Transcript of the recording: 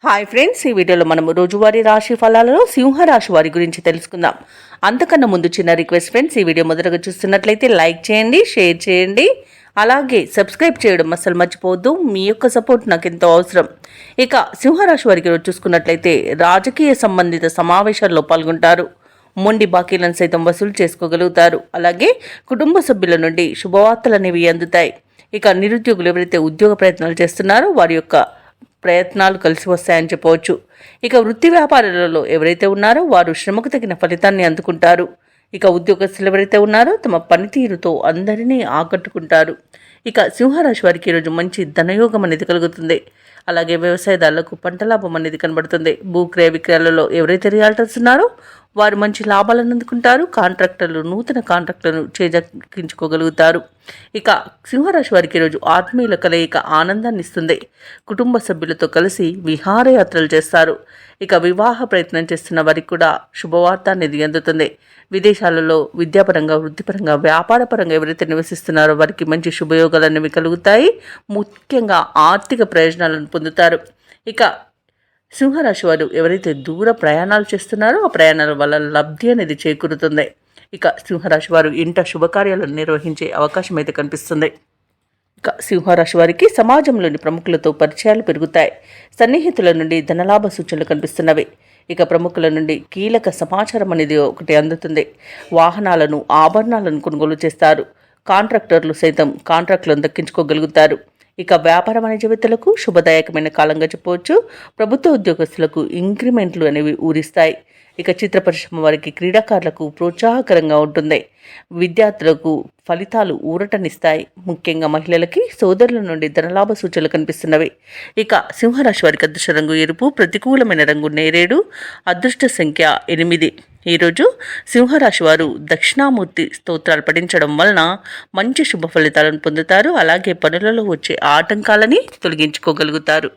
Hi friends, ఈ వీడియోలో మనం రోజువారీ రాశి ఫలాలలో సింహరాశి వారి గురించి తెలుసుకుందాం. అంతకన్నా ముందు చిన్న రిక్వెస్ట్ ఫ్రెండ్స్, ఈ వీడియో మొదటగా చూస్తున్నట్లయితే లైక్ చేయండి, షేర్ చేయండి, అలాగే సబ్స్క్రైబ్ చేయడం అస్సలు మర్చిపోవద్దు. మీ యొక్క సపోర్ట్ నాకు ఎంతో అవసరం. ఇక సింహరాశి వారికి రోజు చూసుకున్నట్లయితే రాజకీయ సంబంధిత సమావేశాల్లో పాల్గొంటారు. మొండి బాకీలను సైతం వసూలు చేసుకోగలుగుతారు. అలాగే కుటుంబ సభ్యుల నుండి శుభవార్తలు అనేవి అందుతాయి. ఇక నిరుద్యోగులు ఎవరైతే ఉద్యోగ ప్రయత్నాలు చేస్తున్నారో వారి యొక్క ప్రయత్నాలు కలిసి వస్తాయని చెప్పవచ్చు. ఇక వృత్తి వ్యాపారాలలో ఎవరైతే ఉన్నారో వారు శ్రమకు తగిన ఫలితాన్ని అందుకుంటారు. ఇక ఉద్యోగస్తులు ఎవరైతే ఉన్నారో తమ పనితీరుతో అందరినీ ఆకట్టుకుంటారు. ఇక సింహరాశి వారికి ఈరోజు మంచి ధనయోగం అనేది కలుగుతుంది. అలాగే వ్యవసాయదారులకు పంట లాభం అనేది కనబడుతుంది. భూక్రయ విక్రయాలలో ఎవరైతే రియాల్టర్స్ ఉన్నారో వారు మంచి లాభాలను అందుకుంటారు. కాంట్రాక్టర్లు నూతన కాంట్రాక్టులను చేజెక్కించుకోగలుగుతారు. ఇక సింహరాశి వారికి ఈరోజు ఆత్మీయుల కలయిక ఆనందాన్ని ఇస్తుంది. కుటుంబ సభ్యులతో కలిసి విహారయాత్రలు చేస్తారు. ఇక వివాహ ప్రయత్నం చేస్తున్న వారికి కూడా శుభవార్త అనేది అందుతుంది. విదేశాలలో విద్యాపరంగా, వృత్తిపరంగా, వ్యాపారపరంగా ఎవరైతే నివసిస్తున్నారో వారికి మంచి శుభయోగాలు అనేవి కలుగుతాయి. ముఖ్యంగా ఆర్థిక ప్రయోజనాలను పొందుతారు. ఇక సింహరాశి వారు ఎవరైతే దూర ప్రయాణాలు చేస్తున్నారో ఆ ప్రయాణాల వల్ల లబ్ధి అనేది చేకూరుతుంది. ఇక సింహరాశి వారు ఇంట శుభకార్యాలను నిర్వహించే అవకాశం అయితే కనిపిస్తుంది. ఇక సింహరాశి వారికి సమాజంలోని ప్రముఖులతో పరిచయాలు పెరుగుతాయి. సన్నిహితుల నుండి ధనలాభ సూచనలు కనిపిస్తున్నవి. ఇక ప్రముఖుల నుండి కీలక సమాచారం అనేది ఒకటి అందుతుంది. వాహనాలను, ఆభరణాలను కొనుగోలు చేస్తారు. కాంట్రాక్టర్లు సైతం కాంట్రాక్టులను దక్కించుకోగలుగుతారు. ఇక వ్యాపార వాణిజ్యవేత్తలకు శుభదాయకమైన కాలంగా చెప్పవచ్చు. ప్రభుత్వ ఉద్యోగస్తులకు ఇంక్రిమెంట్లు అనేవి ఊరిస్తాయి. ఇక చిత్ర పరిశ్రమ వారికి, క్రీడాకారులకు ప్రోత్సాహకరంగా ఉంటుంది. విద్యార్థులకు ఫలితాలు ఊరటనిస్తాయి. ముఖ్యంగా మహిళలకి సోదరుల నుండి ధనలాభ సూచనలు కనిపిస్తున్నవి. ఇక సింహరాశి వారికి అదృష్ట రంగు ఎరుపు, ప్రతికూలమైన రంగు నేరేడు, అదృష్ట సంఖ్య 8. ఈరోజు సింహరాశి వారు దక్షిణామూర్తి స్తోత్రాలు పఠించడం వలన మంచి శుభ ఫలితాలను పొందుతారు. అలాగే పనులలో వచ్చే ఆటంకాలని తొలగించుకోగలుగుతారు.